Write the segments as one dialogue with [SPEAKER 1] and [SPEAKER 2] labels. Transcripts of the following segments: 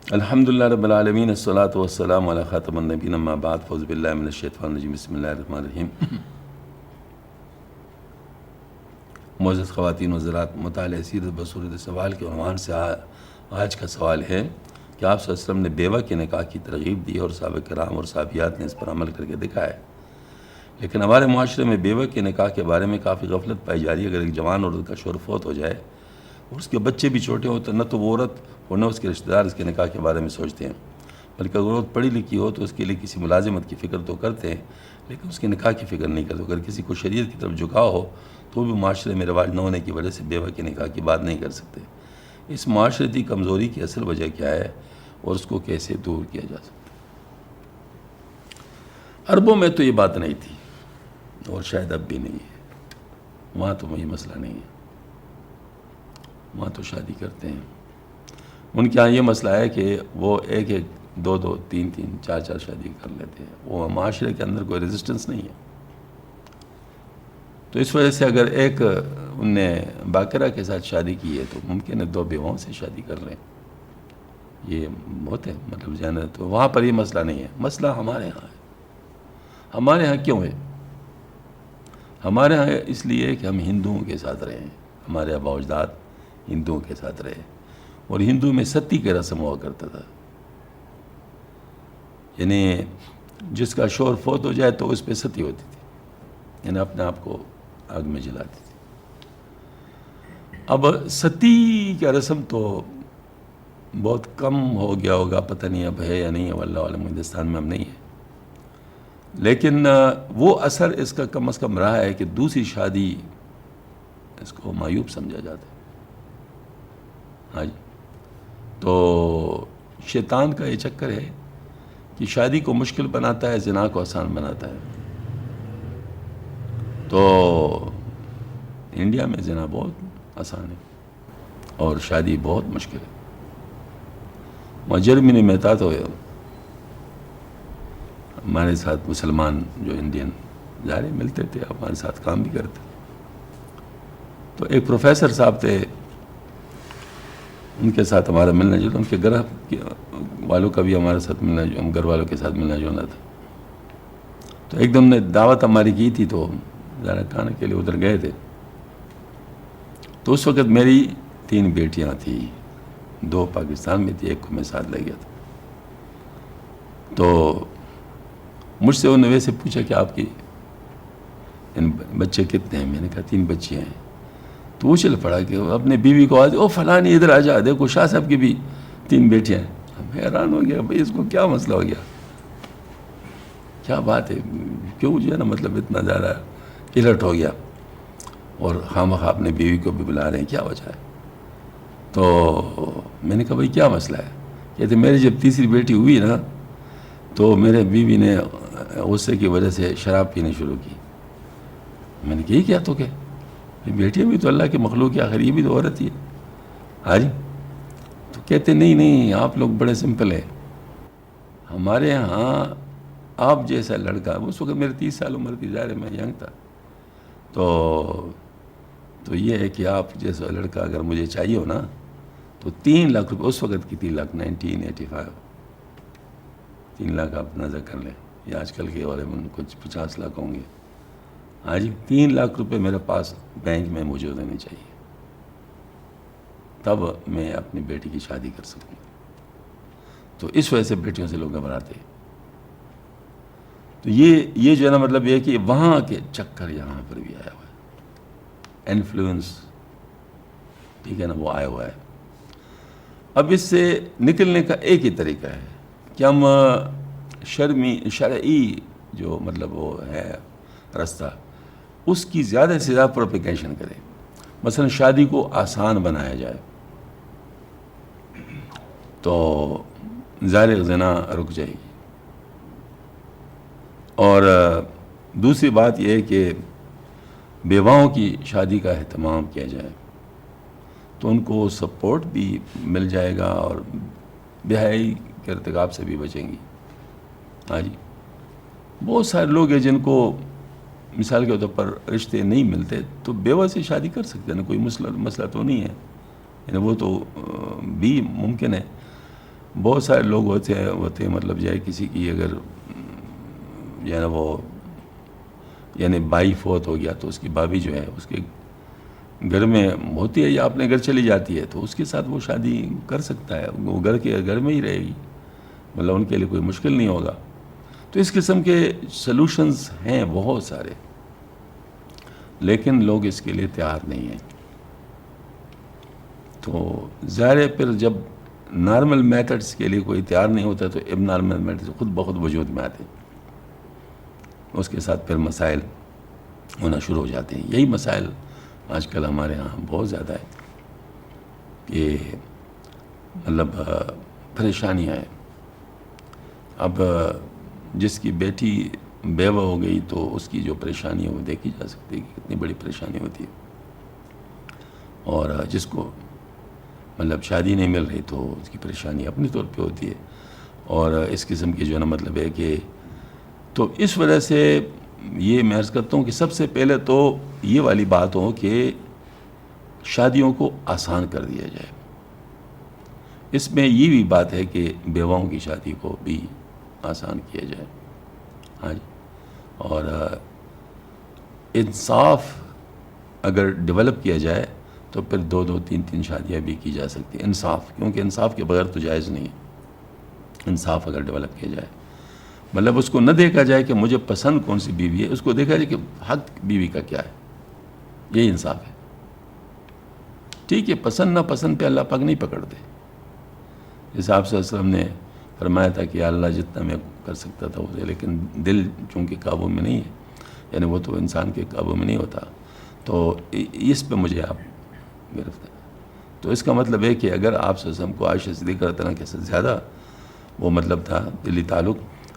[SPEAKER 1] الحمدللہ رب العالمین الصلاۃ والسلام علی خاتم النبیین اما بعد فاعوذ باللہ من الشیطان الرجیم بسم اللہ الرحمن الرحیم۔ معزز خواتین و حضرات، مطالعہ سیرت بصورت سوال کے عنوان سے آج کا سوال ہے کہ آپ صلی اللہ علیہ وسلم نے بیوہ کے نکاح کی ترغیب دی اور صحابہ کرام اور صحابیات نے اس پر عمل کر کے دکھایا، لیکن ہمارے معاشرے میں بیوہ کے نکاح کے بارے میں کافی غفلت پائی جا رہی ہے۔ اگر ایک جوان عورت کا شوہر فوت ہو جائے اور اس کے بچے بھی چھوٹے ہوں تو نہ تو وہ عورت اور نہ اس کے رشتہ دار اس کے نکاح کے بارے میں سوچتے ہیں، بلکہ اگر عورت پڑھی لکھی ہو تو اس کے لیے کسی ملازمت کی فکر تو کرتے ہیں لیکن اس کے نکاح کی فکر نہیں کرتے۔ اگر کسی کو شریعت کی طرف جھکاؤ ہو تو وہ بھی معاشرے میں رواج نہ ہونے کی وجہ سے بیوہ کے نکاح کی بات نہیں کر سکتے۔ اس معاشرتی کمزوری کی اصل وجہ کیا ہے اور اس کو کیسے دور کیا جا سکتا ہے؟ عربوں میں تو یہ بات نہیں تھی اور شاید اب بھی نہیں ہے، وہاں تو وہی مسئلہ نہیں ہے، وہاں تو شادی کرتے ہیں۔ ان کے ہاں یہ مسئلہ ہے کہ وہ ایک دو تین چار شادی کر لیتے ہیں، وہ معاشرے کے اندر کوئی ریزسٹنس نہیں ہے۔ تو اس وجہ سے اگر ایک ان نے باقرہ کے ساتھ شادی کی ہے تو ممکن ہے 2 بیواؤں سے شادی کر لیں، یہ بہت ہے، مطلب جانا تو وہاں پر یہ مسئلہ نہیں ہے۔ مسئلہ ہمارے ہاں ہے۔ ہمارے ہاں کیوں ہے؟ ہمارے ہاں اس لیے کہ ہم ہندوؤں کے ساتھ رہے ہیں، ہمارے آباء و اجداد ہندوؤں کے ساتھ رہے، اور ہندو میں ستی کا رسم ہوا کرتا تھا، یعنی جس کا شوہر فوت ہو جائے تو اس پہ ستی ہوتی تھی، یعنی اپنے آپ کو آگ میں جلاتی تھی۔ اب ستی کا رسم تو بہت کم ہو گیا ہوگا، پتہ نہیں اب ہے یا نہیں ہے، واللہ عالم، ہندوستان میں اب نہیں ہے، لیکن وہ اثر اس کا کم از کم رہا ہے کہ دوسری شادی اس کو معیوب سمجھا جاتا ہے۔ ہاں جی، تو شیطان کا یہ چکر ہے کہ شادی کو مشکل بناتا ہے، زنا کو آسان بناتا ہے۔ تو انڈیا میں زنا بہت آسان ہے اور شادی بہت مشکل ہے۔ وہاں جرمنی میں تھا تو ہمارے ساتھ مسلمان جو انڈین ظاہر ملتے تھے، ہمارے ساتھ کام بھی کرتے، تو ایک پروفیسر صاحب تھے، ان کے ساتھ ہمارا ملنا جلنا، ان کے گھر والوں کا بھی ہمارے ساتھ ملنا جلنا، گھر والوں کے ساتھ ملنا جلنا تھا۔ تو ایک دم نے دعوت ہماری کی تھی تو ذرا کھانے کے لیے ادھر گئے تھے، تو اس وقت میری 3 بیٹیاں تھیں، 2 پاکستان میں تھی، ایک کو میں ساتھ لے گیا تھا۔ تو مجھ سے انہوں نے ویسے پوچھا کہ آپ کی بچے کتنے ہیں؟ میں نے کہا 3 بچیاں ہیں۔ تو وہ چل پڑا کہ اپنے بیوی کو آج، او فلانی ادھر آ جا، دیکھو شاہ صاحب کی بھی 3 بیٹیاں ہیں۔ ہم حیران ہو گیا، بھائی اس کو کیا مسئلہ ہو گیا، کیا بات ہے، کیوں جو ہے نا مطلب اتنا زیادہ الرٹ ہو گیا، اور خواہ اپنے بیوی کو بھی بلا رہے ہیں، کیا وجہ ہے؟ تو میں نے کہا بھائی کیا مسئلہ ہے؟ کہتے میری جب تیسری بیٹی ہوئی نا تو میرے بیوی نے غصے کی وجہ سے شراب پینے شروع کی۔ میں نے کہا یہ کیا؟ تو کہ بیٹیاں بھی تو اللہ کے مخلوق کی، آخر یہ بھی تو عورت ہی ہے۔ ہاں جی، تو کہتے نہیں آپ لوگ بڑے سمپل ہیں، ہمارے ہاں آپ جیسا لڑکا، اس وقت میرے 30 سال عمر تھی، ظاہر میں ینگ تھا، تو یہ ہے کہ آپ جیسا لڑکا اگر مجھے چاہیے ہو نا تو 3 لاکھ روپے، اس وقت کی 3 لاکھ 1985، 3 لاکھ آپ نظر کر لیں، یا آج کل کے والے میں کچھ 50 لاکھ ہوں گے۔ ہاں جی، 3 لاکھ روپے میرے پاس بینک میں موجود ہونے چاہیے، تب میں اپنی بیٹی کی شادی کر سکوں۔ تو اس وجہ سے بیٹیوں سے لوگ گھبراتے ہیں۔ تو یہ جو ہے نا مطلب یہ ہے کہ وہاں کے چکر یہاں پر بھی آیا ہوا ہے، انفلوئنس، ٹھیک ہے نا، وہ آیا ہوا ہے۔ اب اس سے نکلنے کا ایک ہی طریقہ ہے کہ ہم شرعی جو مطلب وہ ہے رستہ، اس کی زیادہ سے زیادہ پروپیگیشن کریں۔ مثلا شادی کو آسان بنایا جائے تو ظاہر زنا رک جائے گی، اور دوسری بات یہ ہے کہ بیواؤں کی شادی کا اہتمام کیا جائے تو ان کو سپورٹ بھی مل جائے گا اور بے-حیائی کے ارتکاب سے بھی بچیں گی۔ ہاں جی، بہت سارے لوگ ہیں جن کو مثال کے طور پر رشتے نہیں ملتے تو بیوہ سے شادی کر سکتے ہیں نا، کوئی مسئلہ تو نہیں ہے، یعنی وہ تو بھی ممکن ہے۔ بہت سارے لوگ ہوتے ہیں مطلب جو ہے کسی کی اگر جو ہے نا وہ یعنی بھائی فوت ہو گیا تو اس کی بھابھی جو ہے اس کے گھر میں ہوتی ہے یا اپنے گھر چلی جاتی ہے تو اس کے ساتھ وہ شادی کر سکتا ہے، وہ گھر میں ہی رہے گی، مطلب ان کے لیے کوئی مشکل نہیں ہوگا. تو اس قسم کے سلوشنز ہیں بہت سارے، لیکن لوگ اس کے لیے تیار نہیں ہیں. تو ظاہر ہے پھر جب نارمل میتھڈس کے لیے کوئی تیار نہیں ہوتا تو اب نارمل میتھڈس خود بخود وجود میں آتے ہیں، اس کے ساتھ پھر مسائل ہونا شروع ہو جاتے ہیں. یہی مسائل آج کل ہمارے ہاں بہت زیادہ ہے کہ مطلب پریشانیاں ہیں. اب جس کی بیٹی بیوہ ہو گئی تو اس کی جو پریشانی ہے وہ دیکھی جا سکتی ہے کہ کتنی بڑی پریشانی ہوتی ہے، اور جس کو مطلب شادی نہیں مل رہی تو اس کی پریشانی اپنی طور پہ ہوتی ہے. اور اس قسم کی جو ہے نا مطلب ہے کہ تو اس وجہ سے یہ میں عرض کرتا ہوں کہ سب سے پہلے تو یہ والی بات ہو کہ شادیوں کو آسان کر دیا جائے. اس میں یہ بھی بات ہے کہ بیواؤں کی شادی کو بھی آسان کیا جائے. ہاں جی. اور انصاف اگر ڈیولپ کیا جائے تو پھر 2 3 شادیاں بھی کی جا سکتی ہیں. انصاف، کیونکہ انصاف کے بغیر تو جائز نہیں ہے. انصاف اگر ڈیولپ کیا جائے، مطلب اس کو نہ دیکھا جائے کہ مجھے پسند کون سی بیوی ہے، اس کو دیکھا جائے کہ حق بیوی کا کیا ہے. یہی انصاف ہے. ٹھیک ہے، پسند نہ پسند پہ اللہ پاک نہیں پکڑتے. جیسے آپ صلی اللہ علیہ وسلم نے فرمایا تھا کہ اللہ جتنا میں کر سکتا تھا وہ، لیکن دل چونکہ قابو میں نہیں ہے، یعنی وہ تو انسان کے قابو میں نہیں ہوتا، تو اس پہ مجھے آپ گرفتار. تو اس کا مطلب ہے کہ اگر آپ صلی اللہ علیہ وسلم کو عائشہ صدیقہ رضی اللہ عنہا کے ساتھ زیادہ وہ مطلب تھا دلی تعلق،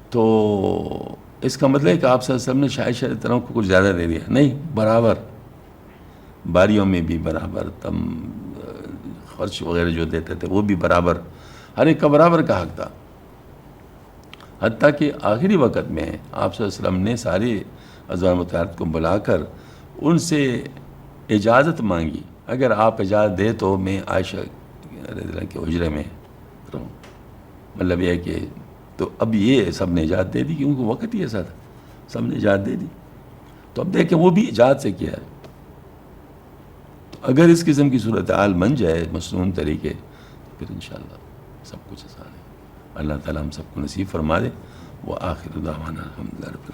[SPEAKER 1] تو اس کا مطلب ہے کہ آپ صلی اللہ علیہ وسلم نے عائشہ رضی اللہ عنہا کو کچھ زیادہ دے دیا. نہیں، برابر، باریوں میں بھی برابر، تم خرچ وغیرہ جو دیتے تھے وہ بھی برابر، ہر ایک کا برابر کا حق تھا. حتیٰ کہ آخری وقت میں آپ صلی اللہ علیہ وسلم نے سارے ازواج مطہرات کو بلا کر ان سے اجازت مانگی، اگر آپ اجازت دے تو میں عائشہ رضی اللہ عنہا کے حجرے میں رہوں. مطلب یہ ہے کہ تو اب یہ سب نے اجازت دے دی کیونکہ وقت ہی ایسا تھا، سب نے اجازت دے دی. تو اب دیکھیں وہ بھی اجازت سے کیا ہے. تو اگر اس قسم کی صورتحال بن جائے مسنون طریقے، پھر انشاءاللہ سب کچھ آسان ہے. اللہ تعالیٰ ہم سب کو نصیب فرما دے. وہ آخر دعوانا الحمدللہ رب العالمین.